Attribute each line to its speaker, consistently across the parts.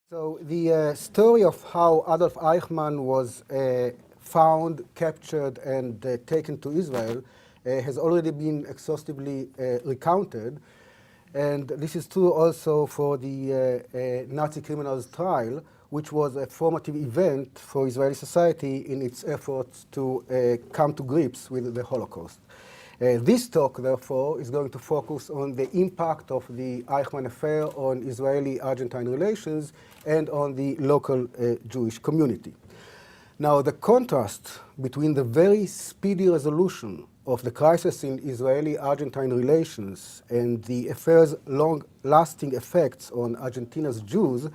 Speaker 1: So the story of how Adolf Eichmann was found, captured, and taken to Israel has already been exhaustively recounted. And this is true also for the Nazi criminals trial, which was a formative event for Israeli society in its efforts to come to grips with the Holocaust. This talk, therefore, is going to focus on the impact of the Eichmann affair on Israeli-Argentine relations and on the local Jewish community. Now, the contrast between the very speedy resolution of the crisis in Israeli-Argentine relations and the affair's long-lasting effects on Argentina's Jews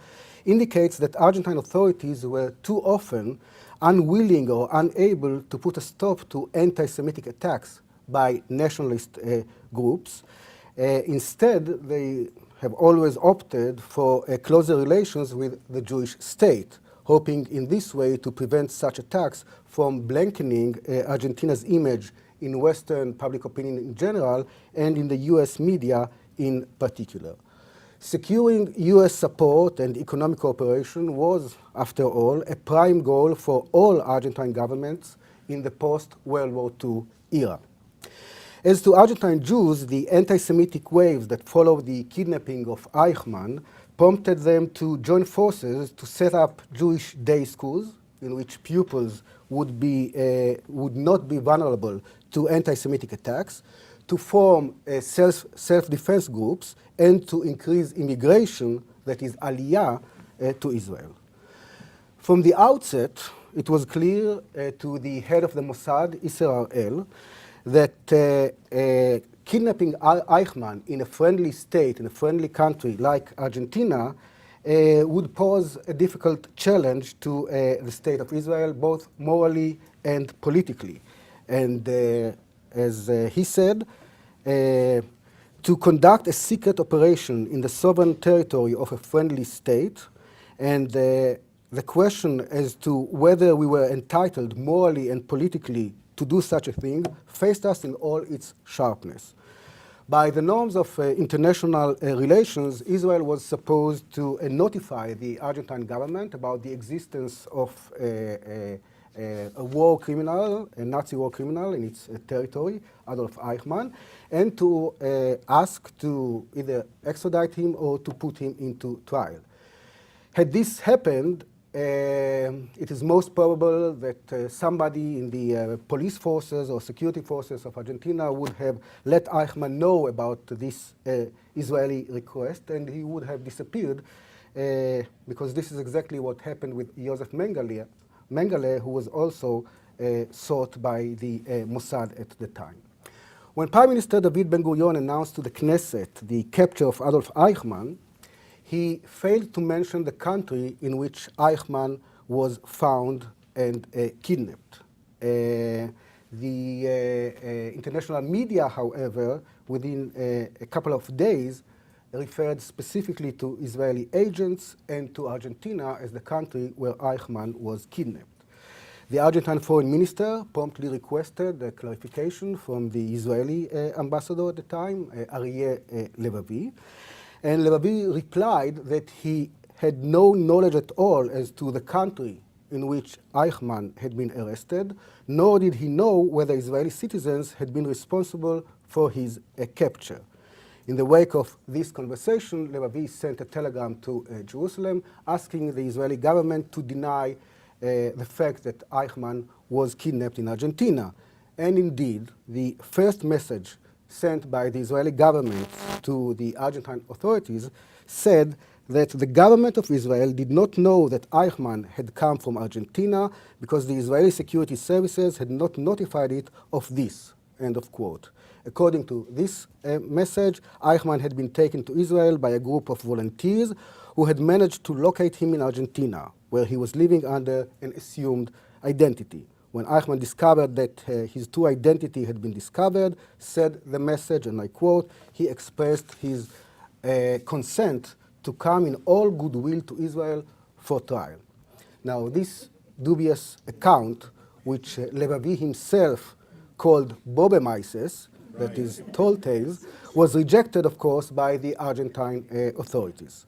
Speaker 1: indicates that Argentine authorities were too often unwilling or unable to put a stop to anti-Semitic attacks by nationalist groups. Instead, they have always opted for closer relations with the Jewish state, hoping in this way to prevent such attacks from blanketing Argentina's image in Western public opinion in general and in the US media in particular. Securing US support and economic cooperation was, after all, a prime goal for all Argentine governments in the post-World War II era. As to Argentine Jews, the anti-Semitic waves that followed the kidnapping of Eichmann prompted them to join forces to set up Jewish day schools in which pupils would not be vulnerable to anti-Semitic attacks, to form self-defense groups, and to increase immigration, that is aliyah, to Israel. From the outset, it was clear to the head of the Mossad, Isser Harel, that kidnapping Eichmann in a friendly state, in a friendly country like Argentina, would pose a difficult challenge to the state of Israel, both morally and politically. And as he said, to conduct a secret operation in the sovereign territory of a friendly state, and the question as to whether we were entitled morally and politically to do such a thing faced us in all its sharpness. By the norms of international relations, Israel was supposed to notify the Argentine government about the existence of a war criminal, a Nazi war criminal in its territory, Adolf Eichmann, and to ask to either extradite him or to put him into trial. Had this happened, it is most probable that somebody in the police forces or security forces of Argentina would have let Eichmann know about this Israeli request, and he would have disappeared, because this is exactly what happened with Joseph Mengele, who was also sought by the Mossad at the time. When Prime Minister David Ben-Gurion announced to the Knesset the capture of Adolf Eichmann, he failed to mention the country in which Eichmann was found and kidnapped. The international media, however, within a couple of days, referred specifically to Israeli agents and to Argentina as the country where Eichmann was kidnapped. The Argentine foreign minister promptly requested a clarification from the Israeli ambassador at the time, Aryeh Levavi. And Levavi replied that he had no knowledge at all as to the country in which Eichmann had been arrested, nor did he know whether Israeli citizens had been responsible for his capture. In the wake of this conversation, Levavi sent a telegram to Jerusalem asking the Israeli government to deny the fact that Eichmann was kidnapped in Argentina. And indeed, the first message sent by the Israeli government to the Argentine authorities said that the government of Israel did not know that Eichmann had come from Argentina because the Israeli security services had not notified it of this, end of quote. According to this message, Eichmann had been taken to Israel by a group of volunteers who had managed to locate him in Argentina, where he was living under an assumed identity. When Eichmann discovered that his true identity had been discovered, said the message, and I quote, he expressed his consent to come in all goodwill to Israel for trial. Now, this dubious account, which Levavi himself called Bobemaises, that is, tall tales, was rejected, of course, by the Argentine authorities.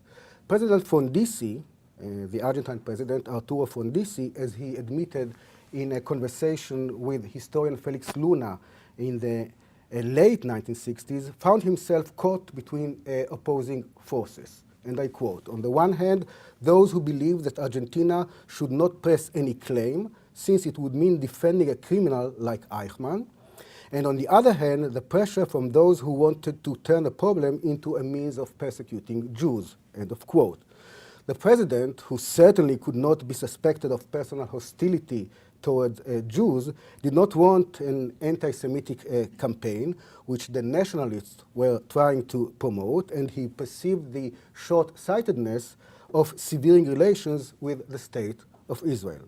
Speaker 1: President Frondizi the Argentine president, Arturo Frondizi, as he admitted in a conversation with historian Felix Luna in the late 1960s, found himself caught between opposing forces. And I quote, "On the one hand, those who believe that Argentina should not press any claim, since it would mean defending a criminal like Eichmann. And on the other hand, the pressure from those who wanted to turn the problem into a means of persecuting Jews." End of quote. The president, who certainly could not be suspected of personal hostility towards Jews, did not want an anti-Semitic campaign, which the nationalists were trying to promote, and he perceived the short-sightedness of severing relations with the state of Israel.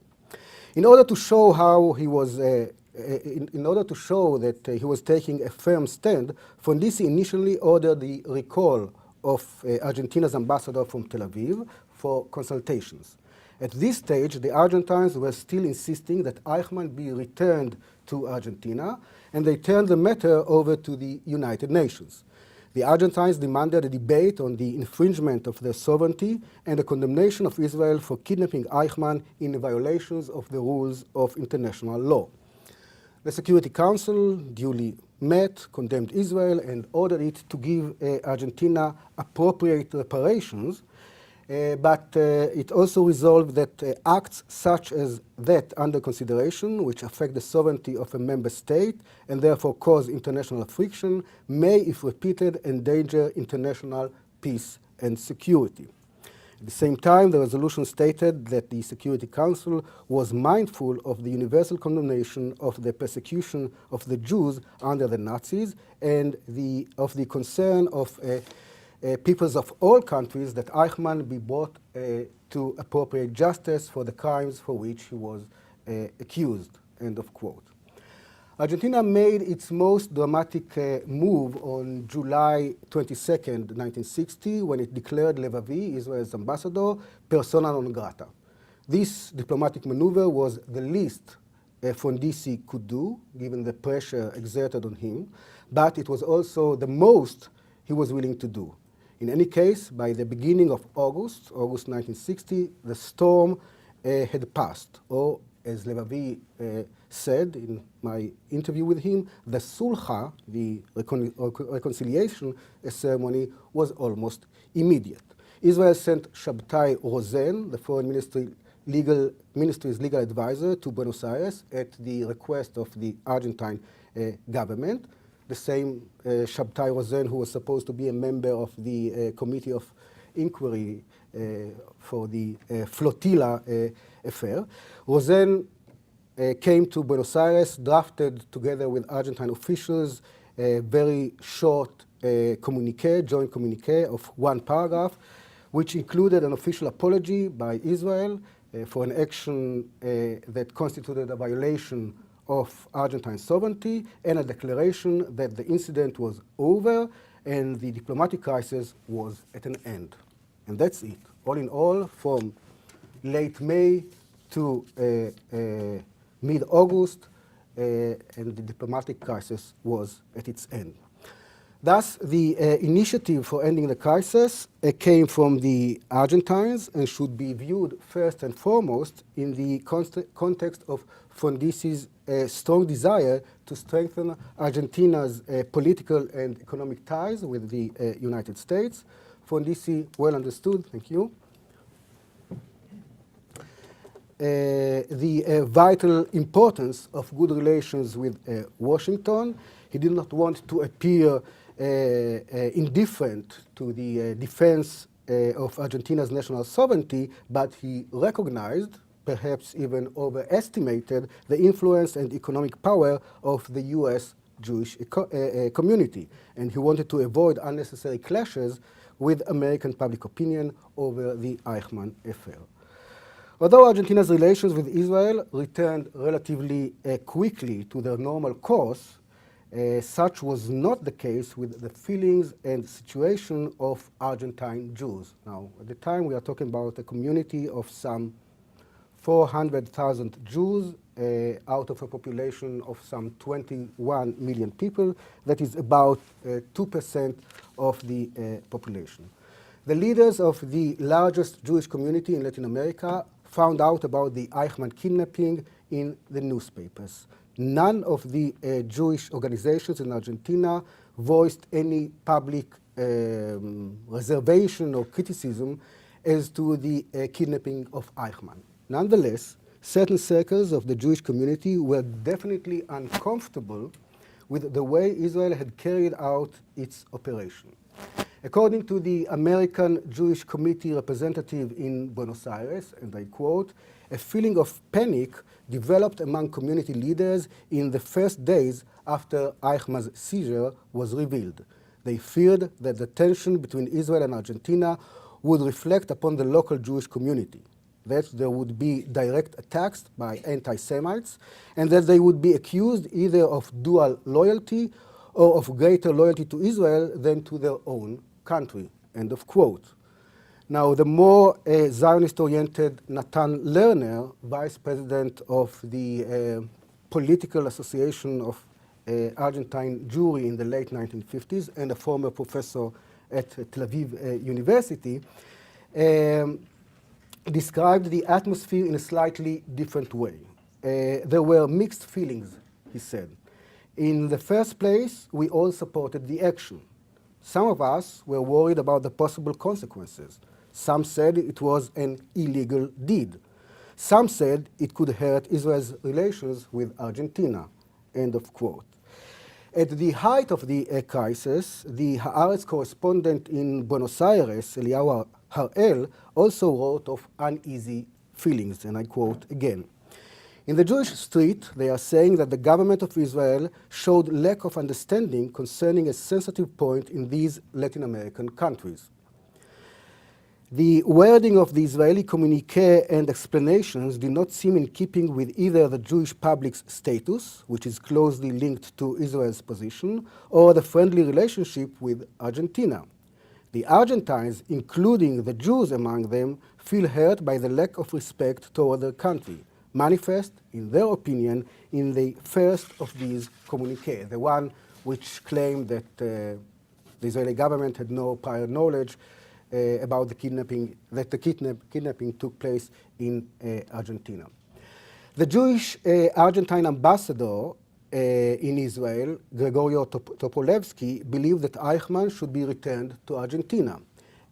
Speaker 1: In order to show how he was in order to show that he was taking a firm stand, Frondizi initially ordered the recall of Argentina's ambassador from Tel Aviv for consultations. At this stage, the Argentines were still insisting that Eichmann be returned to Argentina, and they turned the matter over to the United Nations. The Argentines demanded a debate on the infringement of their sovereignty and a condemnation of Israel for kidnapping Eichmann in violations of the rules of international law. The Security Council duly met, condemned Israel, and ordered it to give Argentina appropriate reparations, but it also resolved that acts such as that under consideration, which affect the sovereignty of a member state and therefore cause international friction, may, if repeated, endanger international peace and security. At the same time, the resolution stated that the Security Council was mindful of the universal condemnation of the persecution of the Jews under the Nazis and of the concern of peoples of all countries that Eichmann be brought to appropriate justice for the crimes for which he was accused. End of quote. Argentina made its most dramatic move on July 22nd, 1960, when it declared Levavi, Israel's ambassador, persona non grata. This diplomatic maneuver was the least Frondizi could do, given the pressure exerted on him, but it was also the most he was willing to do. In any case, by the beginning of August 1960, the storm had passed, or as Levavi said in my interview with him, the sulha, the reconciliation ceremony, was almost immediate. Israel sent Shabtai Rosen, the Foreign Ministry's legal advisor, to Buenos Aires at the request of the Argentine government. The same Shabtai Rosen who was supposed to be a member of the Committee of Inquiry for the flotilla affair. Rosen came to Buenos Aires, drafted together with Argentine officials a very short joint communique of one paragraph, which included an official apology by Israel for an action that constituted a violation of Argentine sovereignty, and a declaration that the incident was over and the diplomatic crisis was at an end. And that's it. All in all, from late May to mid-August, and the diplomatic crisis was at its end. Thus, the initiative for ending the crisis came from the Argentines and should be viewed first and foremost in the context of Frondizi's strong desire to strengthen Argentina's political and economic ties with the United States. Frondizi well understood, thank you, the vital importance of good relations with Washington. He did not want to appear indifferent to the defense of Argentina's national sovereignty, but he recognized, perhaps even overestimated, the influence and economic power of the US Jewish community. And he wanted to avoid unnecessary clashes with American public opinion over the Eichmann affair. Although Argentina's relations with Israel returned relatively quickly to their normal course, such was not the case with the feelings and situation of Argentine Jews. Now, at the time, we are talking about a community of some 400,000 Jews out of a population of some 21 million people. That is about 2% of the population. The leaders of the largest Jewish community in Latin America found out about the Eichmann kidnapping in the newspapers. None of the Jewish organizations in Argentina voiced any public reservation or criticism as to the kidnapping of Eichmann. Nonetheless, certain circles of the Jewish community were definitely uncomfortable with the way Israel had carried out its operation. According to the American Jewish Committee representative in Buenos Aires, and I quote, "A feeling of panic developed among community leaders in the first days after Eichmann's seizure was revealed. They feared that the tension between Israel and Argentina would reflect upon the local Jewish community, that there would be direct attacks by anti-Semites, and that they would be accused either of dual loyalty or of greater loyalty to Israel than to their own country," end of quote. Now, the more Zionist-oriented Natan Lerner, vice president of the Political Association of Argentine Jewry in the late 1950s and a former professor at Tel Aviv University, described the atmosphere in a slightly different way. There were mixed feelings, he said. In the first place, we all supported the action. Some of us were worried about the possible consequences. Some said it was an illegal deed. Some said it could hurt Israel's relations with Argentina, end of quote. At the height of the crisis, the Haaretz correspondent in Buenos Aires, Eliyahu Harel, also wrote of uneasy feelings, and I quote again. "In the Jewish street, they are saying that the government of Israel showed lack of understanding concerning a sensitive point in these Latin American countries. The wording of the Israeli communique and explanations do not seem in keeping with either the Jewish public's status, which is closely linked to Israel's position, or the friendly relationship with Argentina. The Argentines, including the Jews among them, feel hurt by the lack of respect toward their country, manifest, in their opinion, in the first of these communiques, the one which claimed that the Israeli government had no prior knowledge about the kidnapping, that the kidnapping took place in Argentina. The Jewish Argentine ambassador in Israel, Gregorio Topolevsky, believed that Eichmann should be returned to Argentina.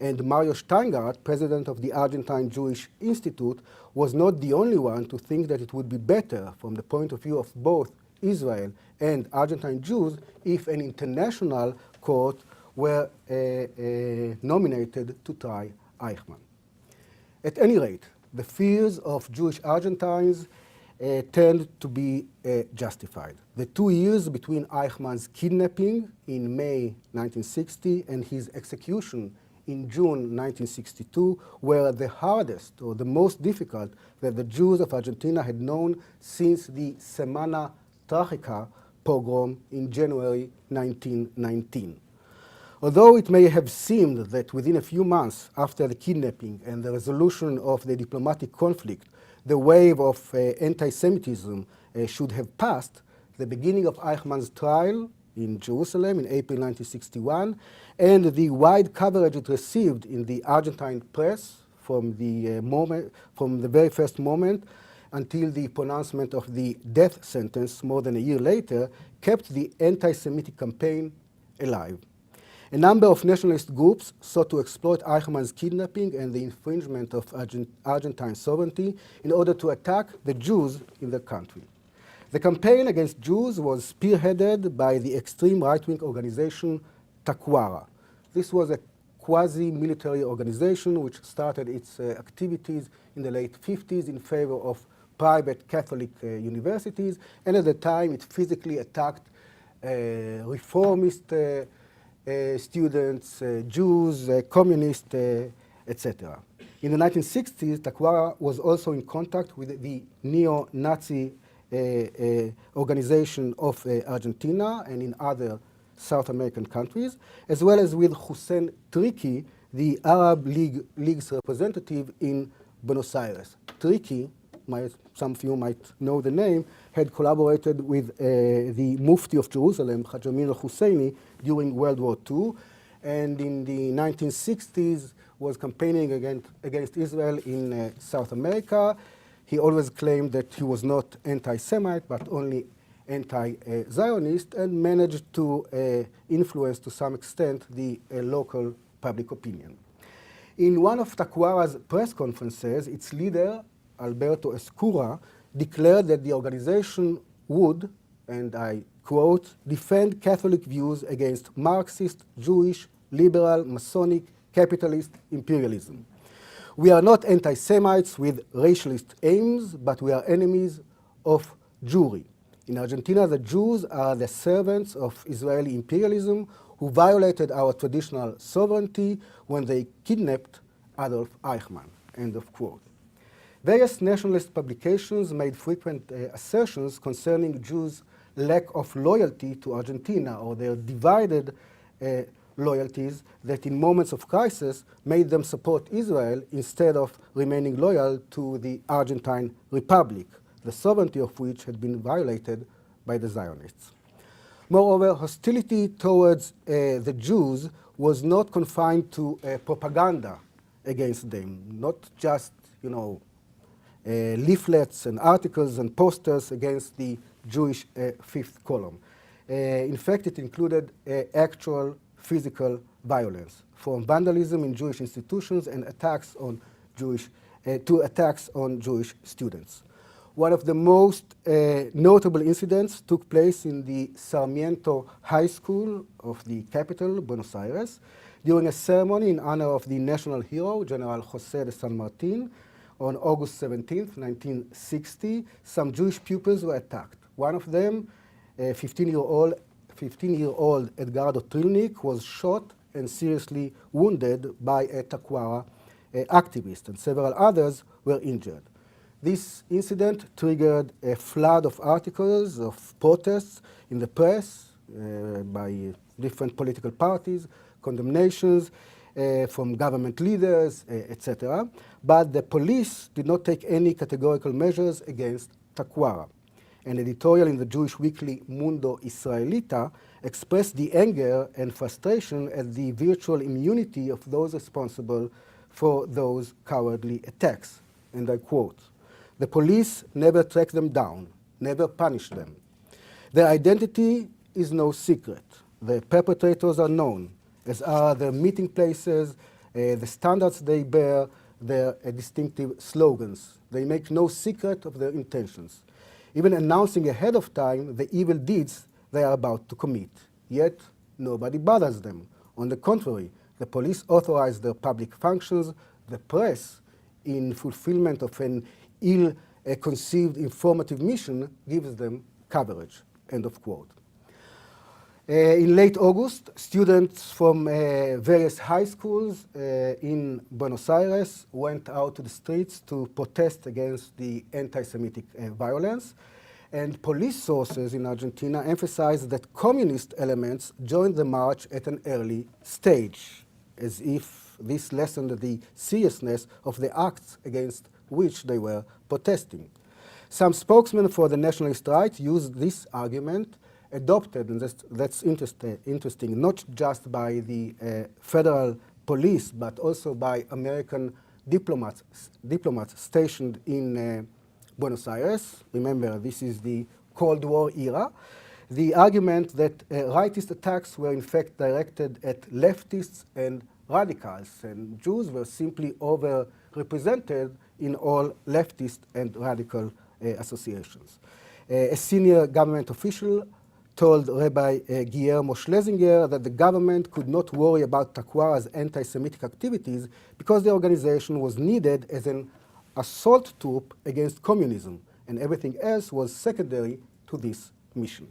Speaker 1: And Mario Steingart, president of the Argentine Jewish Institute, was not the only one to think that it would be better from the point of view of both Israel and Argentine Jews if an international court were nominated to try Eichmann. At any rate, the fears of Jewish Argentines turned to be justified. The 2 years between Eichmann's kidnapping in May 1960 and his execution in June 1962 were the hardest or the most difficult that the Jews of Argentina had known since the Semana Trágica pogrom in January 1919. Although it may have seemed that within a few months after the kidnapping and the resolution of the diplomatic conflict, the wave of anti-Semitism should have passed, the beginning of Eichmann's trial in Jerusalem in April 1961, and the wide coverage it received in the Argentine press from the very first moment until the pronouncement of the death sentence more than a year later, kept the anti-Semitic campaign alive. A number of nationalist groups sought to exploit Eichmann's kidnapping and the infringement of Argentine sovereignty in order to attack the Jews in the country. The campaign against Jews was spearheaded by the extreme right-wing organization Tacuara. This was a quasi-military organization which started its activities in the late 50s in favor of private Catholic universities, and at the time it physically attacked reformist students, Jews, communists, etc. In the 1960s, Tacuara was also in contact with the neo-Nazi organization of Argentina and in other South American countries, as well as with Hussein Triki, the Arab League's representative in Buenos Aires. Triki, some of you might know the name, had collaborated with the Mufti of Jerusalem, Hajj Amin al-Husseini, during World War II, and in the 1960s was campaigning against Israel in South America. He always claimed that he was not anti-Semite, but only anti-Zionist, and managed to influence to some extent the local public opinion. In one of Tacuara's press conferences, its leader, Alberto Escura, declared that the organization would, and I quote, defend Catholic views against Marxist, Jewish, liberal, Masonic, capitalist imperialism. We are not anti-Semites with racialist aims, but we are enemies of Jewry. In Argentina, the Jews are the servants of Israeli imperialism who violated our traditional sovereignty when they kidnapped Adolf Eichmann, end of quote. Various nationalist publications made frequent assertions concerning Jews' lack of loyalty to Argentina, or their divided loyalties that in moments of crisis made them support Israel instead of remaining loyal to the Argentine Republic, the sovereignty of which had been violated by the Zionists. Moreover, hostility towards the Jews was not confined to propaganda against them, not just, leaflets and articles and posters against the Jewish fifth column. In fact, it included actual physical violence, from vandalism in Jewish institutions and attacks on Jewish students. One of the most notable incidents took place in the Sarmiento High School of the capital, Buenos Aires, during a ceremony in honor of the national hero, General José de San Martín. On August 17, 1960, some Jewish pupils were attacked. One of them, 15-year-old Edgardo Trilnik, was shot and seriously wounded by a Tacuara activist, and several others were injured. This incident triggered a flood of articles of protests in the press by different political parties, condemnations from government leaders, etc. But the police did not take any categorical measures against Tacuara. An editorial in the Jewish weekly Mundo Israelita expressed the anger and frustration at the virtual immunity of those responsible for those cowardly attacks. And I quote, "The police never track them down, never punish them. Their identity is no secret. The perpetrators are known, as are their meeting places, the standards they bear, their distinctive slogans. They make no secret of their intentions, even announcing ahead of time the evil deeds they are about to commit. Yet nobody bothers them. On the contrary, the police authorize their public functions. The press, in fulfillment of an ill-conceived informative mission, gives them coverage," end of quote. In late August, students from various high schools in Buenos Aires went out to the streets to protest against the anti-Semitic violence. And police sources in Argentina emphasized that communist elements joined the march at an early stage, as if this lessened the seriousness of the acts against which they were protesting. Some spokesmen for the nationalist right used this argument, adopted, and that's interesting, not just by the federal police, but also by American diplomats stationed in Buenos Aires. Remember, this is the Cold War era. The argument that rightist attacks were in fact directed at leftists and radicals, and Jews were simply overrepresented in all leftist and radical associations. A senior government official told Rabbi Guillermo Schlesinger that the government could not worry about Tacuara's anti-Semitic activities because the organization was needed as an assault troop against communism, and everything else was secondary to this mission.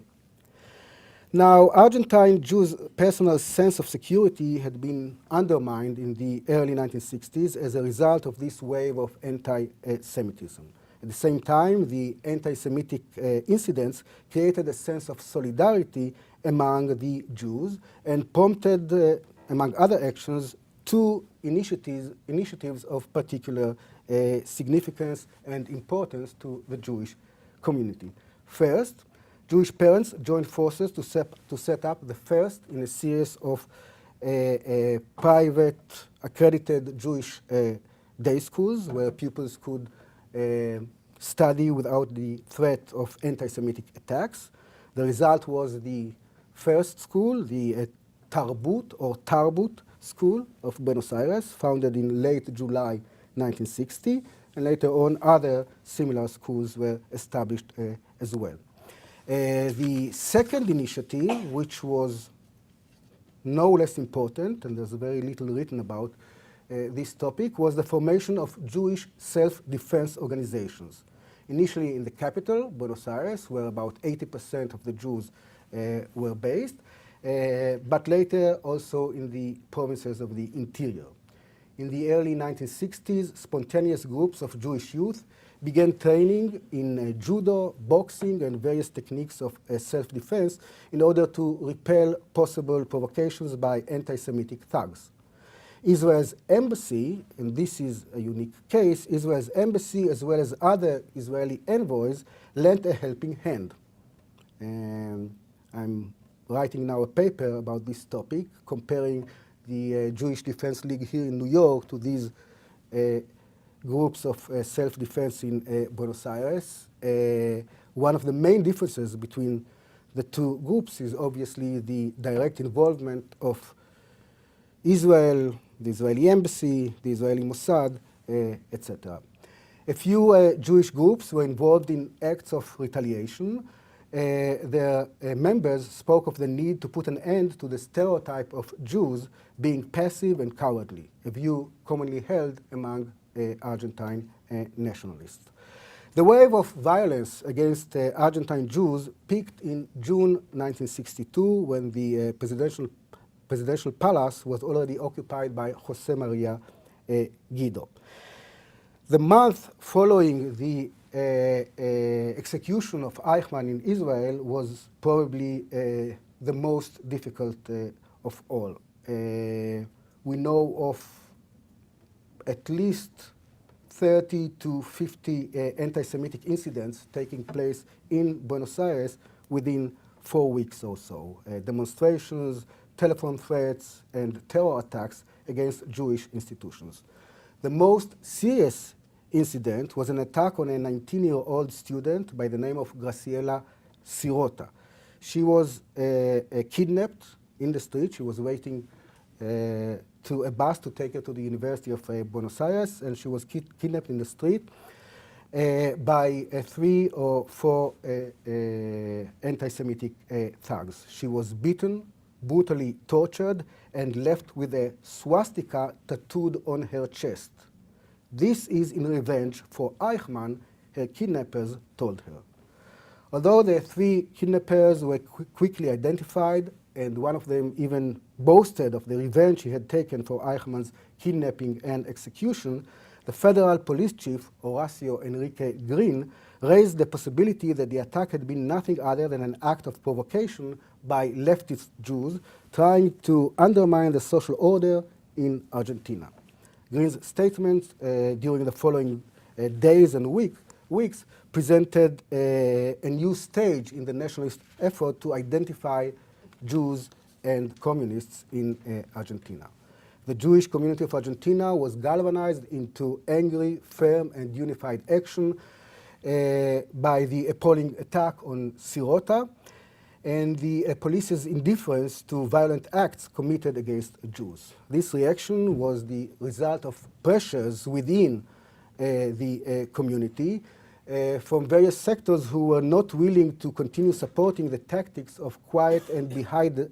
Speaker 1: Now, Argentine Jews' personal sense of security had been undermined in the early 1960s as a result of this wave of anti-Semitism. At the same time, the anti-Semitic incidents created a sense of solidarity among the Jews and prompted, among other actions, two initiatives of particular significance and importance to the Jewish community. First, Jewish parents joined forces to set up the first in a series of private accredited Jewish day schools where pupils could study without the threat of anti-Semitic attacks. The result was the first school, the Tarbut or Tarbut School of Buenos Aires, founded in late July 1960, and later on other similar schools were established as well. The second initiative, which was no less important, and there's very little written about this topic, was the formation of Jewish self-defense organizations. Initially in the capital, Buenos Aires, where about 80% of the Jews were based, but later also in the provinces of the interior. In the early 1960s, spontaneous groups of Jewish youth began training in judo, boxing, and various techniques of self-defense in order to repel possible provocations by anti-Semitic thugs. Israel's embassy, and this is a unique case, Israel's embassy as well as other Israeli envoys lent a helping hand. And I'm writing now a paper about this topic, comparing the Jewish Defense League here in New York to these groups of self-defense in Buenos Aires. One of the main differences between the two groups is obviously the direct involvement of Israel, the Israeli embassy, the Israeli Mossad, etc. A few Jewish groups were involved in acts of retaliation. Their members spoke of the need to put an end to the stereotype of Jews being passive and cowardly, a view commonly held among Argentine nationalists. The wave of violence against Argentine Jews peaked in June 1962 when the presidential palace was already occupied by Jose Maria Guido. The month following the execution of Eichmann in Israel was probably the most difficult of all. We know of at least 30 to 50 anti-Semitic incidents taking place in Buenos Aires within 4 weeks or so. Demonstrations, telephone threats, and terror attacks against Jewish institutions. The most serious incident was an attack on a 19-year-old student by the name of Graciela Sirota. She was kidnapped in the street. She was waiting to a bus to take her to the University of Buenos Aires, and she was kidnapped in the street by 3 or 4 anti-Semitic thugs. She was beaten, brutally tortured, and left with a swastika tattooed on her chest. This is in revenge for Eichmann, her kidnappers told her. Although the 3 kidnappers were quickly identified, and one of them even boasted of the revenge he had taken for Eichmann's kidnapping and execution, the federal police chief, Horacio Enrique Green, raised the possibility that the attack had been nothing other than an act of provocation by leftist Jews trying to undermine the social order in Argentina. Green's statements during the following days and weeks presented a new stage in the nationalist effort to identify Jews and communists in Argentina. The Jewish community of Argentina was galvanized into angry, firm, and unified action by the appalling attack on Sirota and the police's indifference to violent acts committed against Jews. This reaction was the result of pressures within the community from various sectors who were not willing to continue supporting the tactics of quiet and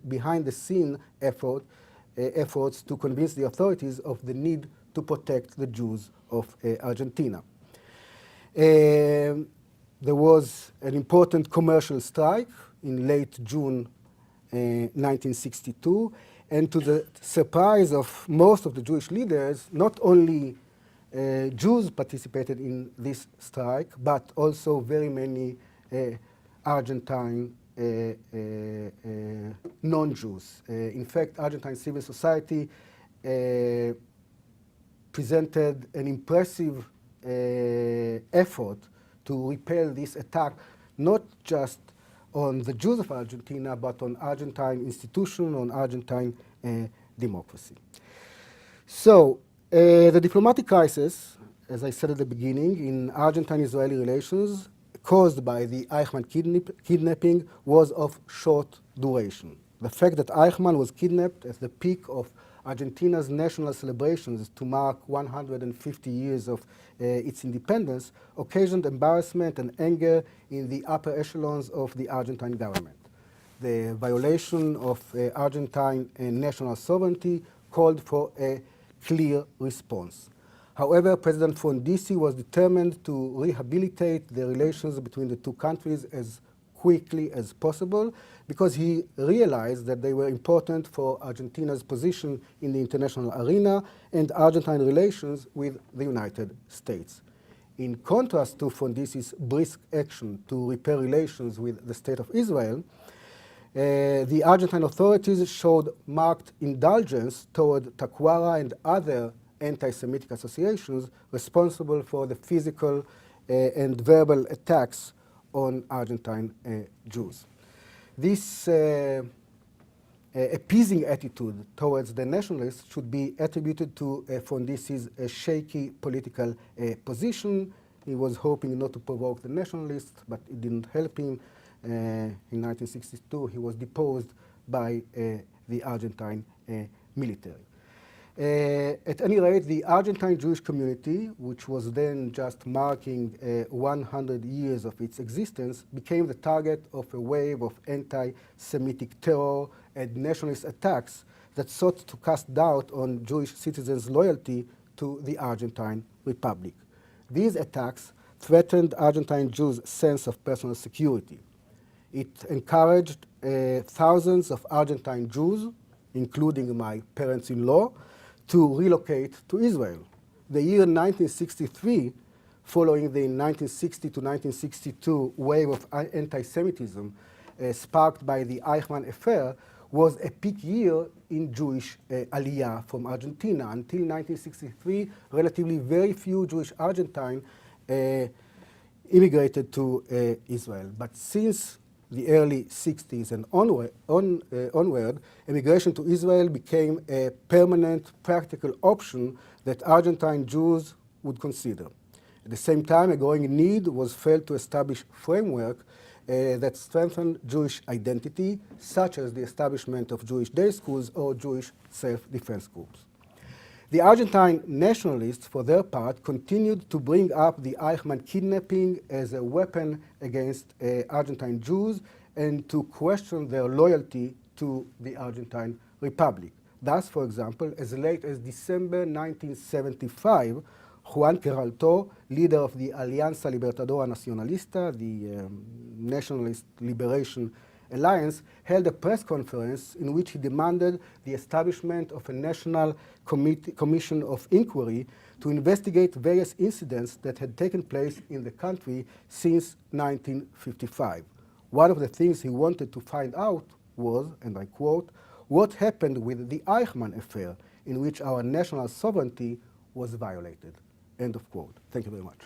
Speaker 1: behind-the-scene efforts to convince the authorities of the need to protect the Jews of Argentina. There was an important commercial strike in late June 1962, and to the surprise of most of the Jewish leaders, not only Jews participated in this strike, but also very many Argentine non-Jews. In fact, Argentine civil society presented an impressive effort to repel this attack, not just on the Jews of Argentina, but on Argentine institutions, on Argentine democracy. So, the diplomatic crisis, as I said at the beginning, in Argentine-Israeli relations, caused by the Eichmann kidnapping, was of short duration. The fact that Eichmann was kidnapped at the peak of Argentina's national celebrations to mark 150 years of its independence occasioned embarrassment and anger in the upper echelons of the Argentine government. The violation of Argentine national sovereignty called for a clear response. However, President Frondizi was determined to rehabilitate the relations between the two countries as quickly as possible because he realized that they were important for Argentina's position in the international arena and Argentine relations with the United States. In contrast to Frondizi's brisk action to repair relations with the State of Israel, the Argentine authorities showed marked indulgence toward Tacuara and other anti-Semitic associations responsible for the physical and verbal attacks on Argentine Jews. This appeasing attitude towards the nationalists should be attributed to Frondizi's shaky political position. He was hoping not to provoke the nationalists, but it didn't help him. In 1962, he was deposed by the Argentine military. At any rate, the Argentine Jewish community, which was then just marking 100 years of its existence, became the target of a wave of anti-Semitic terror and nationalist attacks that sought to cast doubt on Jewish citizens' loyalty to the Argentine Republic. These attacks threatened Argentine Jews' sense of personal security. It encouraged thousands of Argentine Jews, including my parents-in-law, to relocate to Israel. The year 1963, following the 1960 to 1962 wave of anti-Semitism sparked by the Eichmann affair, was a peak year in Jewish aliyah from Argentina. Until 1963, relatively very few Jewish Argentine immigrated to Israel. But since the early 60s and onward, immigration to Israel became a permanent, practical option that Argentine Jews would consider. At the same time, a growing need was felt to establish framework that strengthened Jewish identity, such as the establishment of Jewish day schools or Jewish self-defense groups. The Argentine nationalists, for their part, continued to bring up the Eichmann kidnapping as a weapon against Argentine Jews and to question their loyalty to the Argentine Republic. Thus, for example, as late as December 1975, Juan Queraltó, leader of the Alianza Libertadora Nacionalista, the Nationalist Liberation Alliance, held a press conference in which he demanded the establishment of a national commission of inquiry to investigate various incidents that had taken place in the country since 1955. One of the things he wanted to find out was, and I quote, what happened with the Eichmann affair in which our national sovereignty was violated. End of quote. Thank you very much.